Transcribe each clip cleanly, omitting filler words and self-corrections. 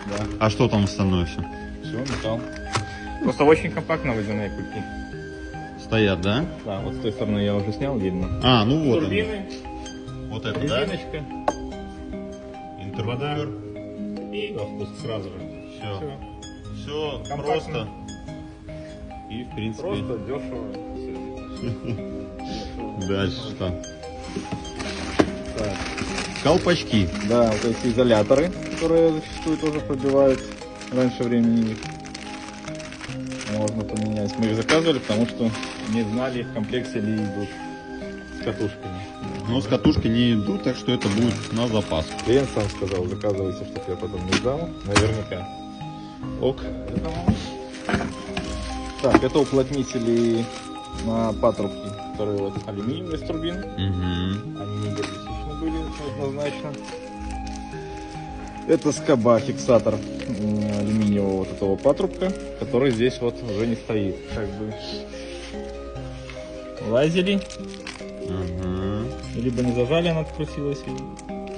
Да. А что там остальное все? Все, металл. Просто очень компактно водяные кульки. Стоят, да? Да, вот с той стороны я уже снял, видно. А, ну вот они. Турбины, Вот это, да? резиночка, Интерводер. и во впуск сразу же. Все. Все Компактно. просто. И в принципе. Просто дешево. Дальше что? Так. Колпачки. Да, вот эти изоляторы, которые зачастую тоже пробивают раньше времени. Можно поменять. Мы их заказывали, потому что не знали, в комплекте ли идут с катушками. Но с катушки не идут, так что это будет на запас. Клиент сам сказал, заказывайте, чтобы я потом не сдал. Наверняка. Ок. Так, это уплотнители на патрубки, которые вот алюминиевые с турбин. Угу. Они не герметичны были, однозначно. Это скоба, фиксатор алюминиевого вот этого патрубка, который здесь вот уже не стоит. Как бы лазили, либо не зажали, она открутилась. И...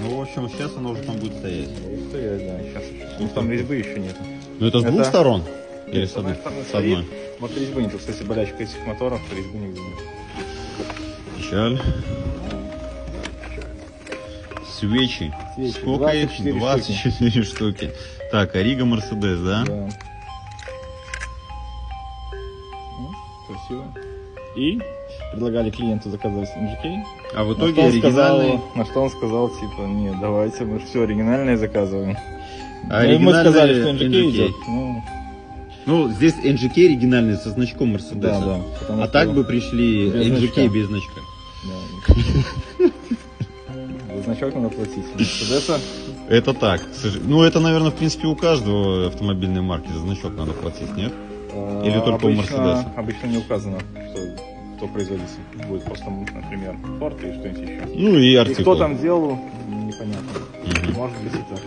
Ну, в общем, сейчас оно уже там будет стоять. будет стоять, да, сейчас. Ну, там резьбы еще нет. Ну, это с двух сторон? Или с одной? С одной. Вот резьбы нет. Кстати, болячка этих моторов, резьбы нигде нет. Печаль. Свечи. Свечи. Сколько их? 24 24 штуки. Так, Арига Мерседес, да? Да. Ну, красиво. И предлагали клиенту заказывать NGK. А в итоге оригинальный... На что он сказал, типа, нет, давайте, мы же все оригинальное заказываем. Оригинальный Мы сказали, что NGK NGK. идет. Ну, здесь NGK оригинальный со значком Мерседеса. Да, да. А так бы пришли без NGK значка. без значка. Да. За значок надо платить. Мерседеса. Это так. Ну, это, наверное, в принципе, у каждого автомобильной марки за значок надо платить, нет? Или только у Мерседеса? Обычно не указано, что кто производитель. Будет просто, например, Ford или что-нибудь еще. Ну и И артикул. кто там делал, непонятно. Мгм. Может быть и так.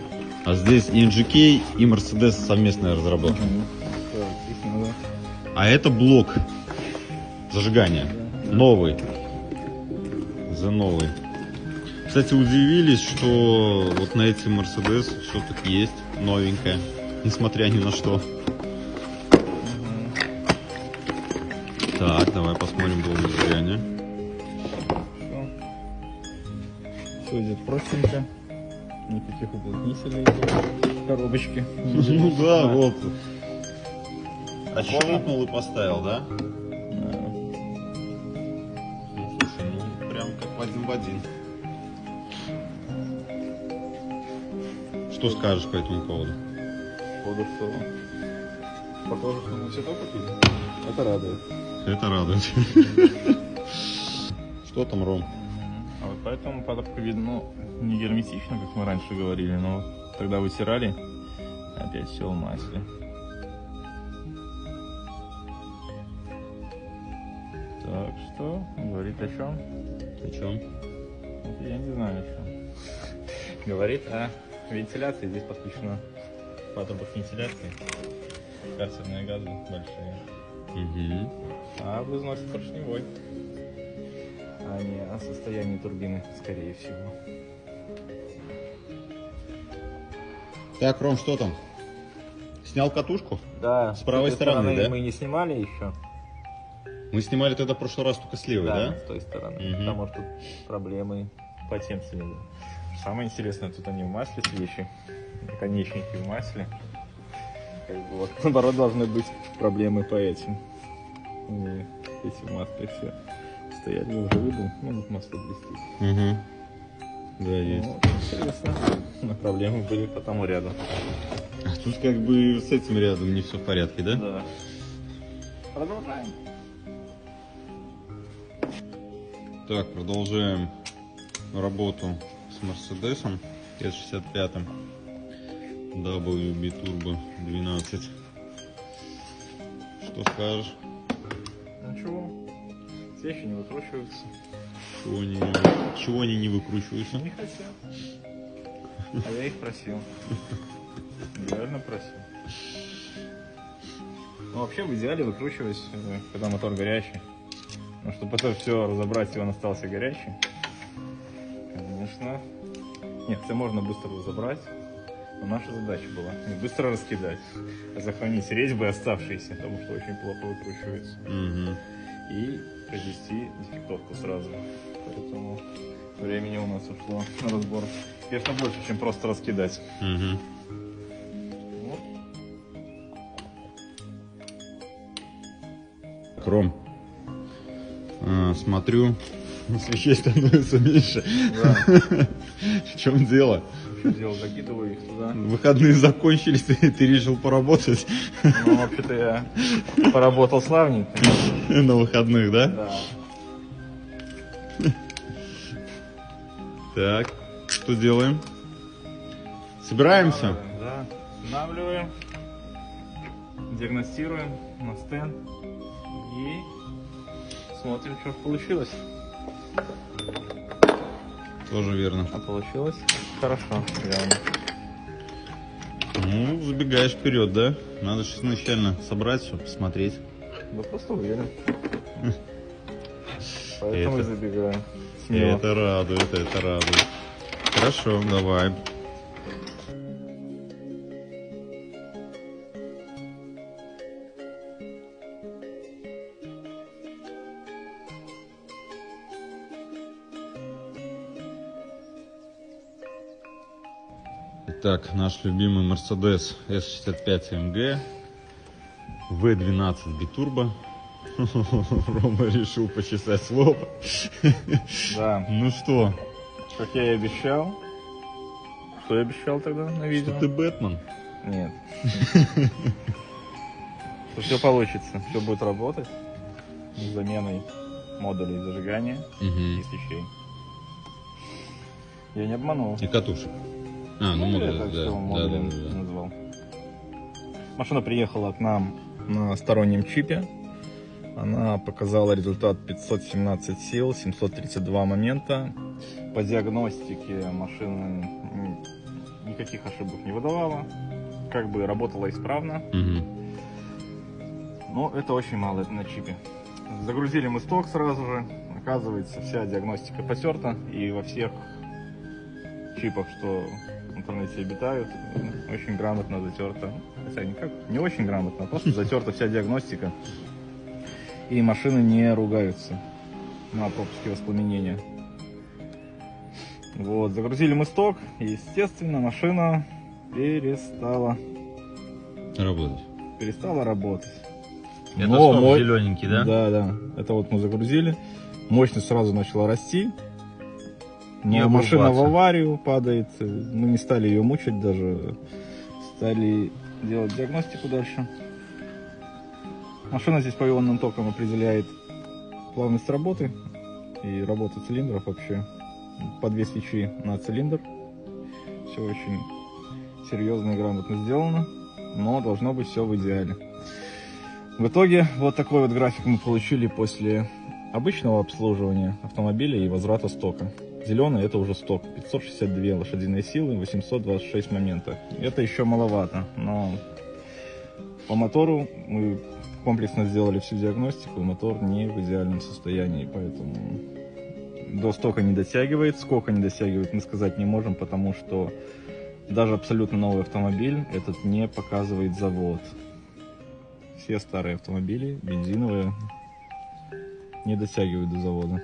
А здесь и NGK, и Mercedes совместная разработка. Да, естественно, да. А это блок зажигания. Новый. За новый. Кстати, удивились, что вот на эти Mercedes все-таки есть новенькое. Несмотря ни на что. Так, давай посмотрим блок зажигания. Все идет простенько. Никаких уплотнителей в коробочке. Ну да, вот. Отщелкнул и поставил, да? Да. Ну, слушай, ну прям как в один. Что скажешь по этому поводу? Походу, что похоже, что мы все то купили. Это радует. Это радует. Что там, Ром? А вот поэтому патрубка видно, ну, не герметично, как мы раньше говорили, но вот тогда вытирали, опять все в масле. Так что, говорит о чем? О чем? Я не знаю о чем. Говорит о вентиляции, здесь подключена патрубок вентиляции, карцерные газы большие, Угу. а взносит поршневой, а не о состоянии турбины, скорее всего. Так, Ром, что там? Снял катушку? Да, С правой стороны, да? мы не снимали еще. Мы снимали тогда в прошлый раз только с левой, да? с той стороны. Мгм. Потому что тут проблемы по тем цилиндрам. Самое интересное, тут они в масле свечи, наконечники в масле. Как бы вот, наоборот, должны быть проблемы по этим. И эти в масле все стояли, я уже выдал, ну вот масло блестит. Угу. Да, есть. Ну, вот, интересно. Но проблемы были по тому ряду. А тут как бы с этим рядом не все в порядке, да? Да. Продолжаем. Так, продолжаем работу с Мерседесом S65 WB Turbo 12. Что скажешь? Ничего. Свечи не выкручиваются. Чего они не выкручиваются? Не хотят. А я их просил. Реально просил. Ну, вообще, в идеале выкручивать, когда мотор горячий. Но чтобы это все разобрать, и он остался горячий, конечно. Нет, хотя можно быстро разобрать. Но наша задача была не быстро раскидать, а сохранить резьбы оставшиеся, потому что очень плохо выкручивается. И произвести дефектовку сразу. Поэтому времени у нас ушло на разбор, конечно, больше, чем просто раскидать. Вот. Ром, смотрю, свечей становится меньше. Да. В чем дело? Что делал? Закидываю их туда. Выходные закончились, ты решил поработать Ну, вообще-то я поработал славненько. на выходных, да? Да. Так, что делаем? Собираемся? Да. Устанавливаем. Диагностируем на стенд. И смотрим, что получилось. Тоже верно. А получилось хорошо, реально. Ну, забегаешь вперед, да? Надо же изначально собрать все, посмотреть. Да просто уверен. Поэтому и Это- забегаем. Смело. Это радует, это радует. Хорошо, давай. Итак, наш любимый Mercedes S65 AMG V12 битурбо. Рома решил почесать слово. Да. Ну что, Как я и обещал. Что я обещал тогда на видео? что ты Бэтмен? Нет. Что все получится, все будет работать с заменой модулей зажигания и свечей. Я не обманул. И катушек. А, ну Я модуль, это всё да. модулем Да. назвал. Машина приехала к нам на стороннем чипе. Она показала результат 517 сил, 732 момента. По диагностике машина никаких ошибок не выдавала. Как бы работала исправно. Но это очень мало, это на чипе. Загрузили мы сток сразу же. Оказывается, вся диагностика потерта. И во всех чипах, что в интернете обитают, очень грамотно затерта. Хотя никак, не очень грамотно, а просто затерта вся диагностика. И машины не ругаются на пропуске воспламенения. Вот, загрузили мы сток, и, естественно, машина перестала работать. Но зелененький, Да. Это вот мы загрузили. Мощность сразу начала расти. Но И машина в обрубаться. аварию падает. Мы не стали ее мучить даже. Стали делать диагностику дальше. Машина здесь по ионным токам определяет плавность работы и работу цилиндров вообще. По 2 свечи на цилиндр. Все очень серьезно и грамотно сделано. Но должно быть все в идеале. В итоге вот такой вот график мы получили после обычного обслуживания автомобиля и возврата стока. Зеленый это уже сток. 562 лошадиные силы, 826 моментов. Это еще маловато, но по мотору мы комплексно сделали всю диагностику, и мотор не в идеальном состоянии, поэтому до стока не дотягивает. Сколько не дотягивает, мы сказать не можем, потому что даже абсолютно новый автомобиль этот не показывает завод. Все старые автомобили, бензиновые, не дотягивают до завода.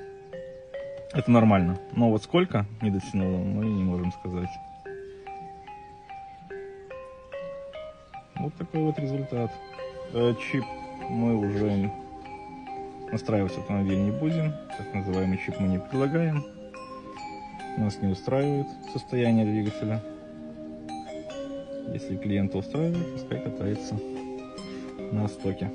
Это нормально. Но вот сколько не дотянуло, мы не можем сказать. Вот такой вот результат. Чип мы уже настраивать автомобиль не будем. Так называемый чип мы не предлагаем. Нас не устраивает состояние двигателя. Если клиента устраивает, пускай катается на стоке.